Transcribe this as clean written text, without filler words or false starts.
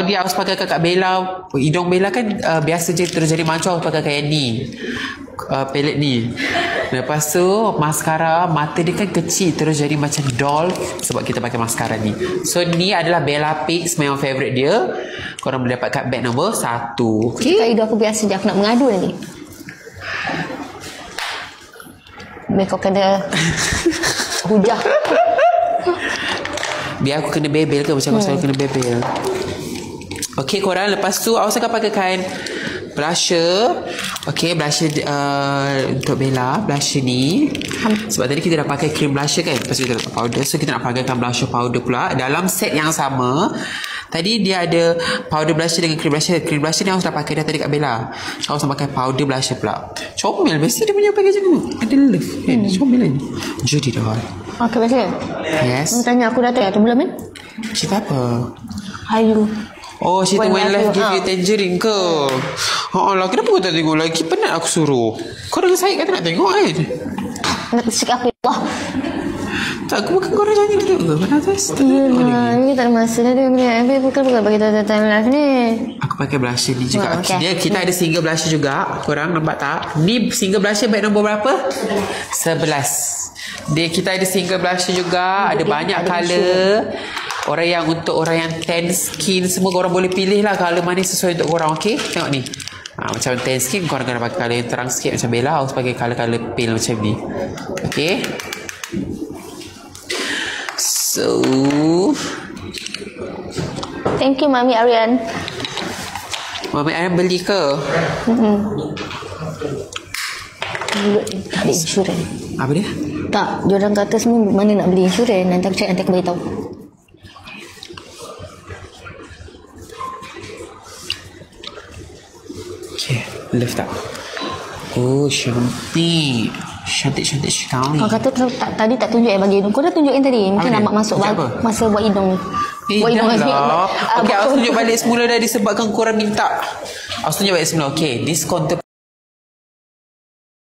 Kalau dia harus pakai Kak Bella, hidung Bella kan biasa je terus jadi mancung, harus pakai kayak ni, pelet ni. Lepas tu maskara, mata dia kan kecil terus jadi macam doll sebab kita pakai maskara ni. So ni adalah Bella Pix, memang favourite dia. Korang boleh dapat kat bag nombor 1. Okay. Kak Ida, aku biasa je, aku nak mengadu nanti. Biar kau kena hujah. Biar aku kena bebel ke macam kau selalu kena bebel. Okay korang, lepas tu awas akan pakaikan blusher. Okay, blusher untuk Bella, blusher ni. Sebab tadi kita dah pakai cream blusher kan, lepas tu kita letak powder. So kita nak pakaikan blusher powder pula dalam set yang sama. Tadi dia ada powder blusher dengan cream blusher. Cream blusher ni awak dah pakai dah tadi kat Bella. Awak dah pakai powder blusher pula. Comel, mesti dia punya packaging ni ada love kan. Comel kan. Jadi dah. Okay, biasa. Yes. Tanya aku dah tanya tu belum kan? Cerita apa? Hayu. Oh, cerita When Life Give You Tangerine ke? Lah, kenapa kau tak tengok lagi? Penat aku suruh. Kau dengan saya kata nak tengok kan? Nak cakap apa Allah? Tak, aku bukan korang jangan duduk ke? Mana atas? Yelah, ni tak ada masa dah dia. Bukan bagi tahu time live ni. Aku pakai blusher ni juga. Okay. Dia, kita ada single blusher juga. Korang nampak tak? Ni single blusher bag nombor berapa? 11. Kita ada single blusher juga. Ada banyak colour. Untuk orang yang tan skin semua korang boleh pilih lah colour mana sesuai untuk korang. Okay, tengok ni. Macam tan skin korang kena pakai colour yang terang sikit. Macam Bella harus pakai colour pale macam ni. Okay. So thank you Mami Aryan. Mami Aryan beli ke? Tak ada insurans. Apa dia? Tak, diorang kata semua mana nak beli insurans. Nanti aku cek, nanti aku beritahu. Okay, love tak? Oh, cantik. Cantik sekali. Kau kata tadi tak tunjuk bagi hidung. Kau dah tunjukin tadi. Mungkin nak masuk masa buat hidung. Buat hidung lah. Okay, aku tunjuk balik semula dah disebabkan korang minta. Aku tunjuk balik semula. Okay, diskon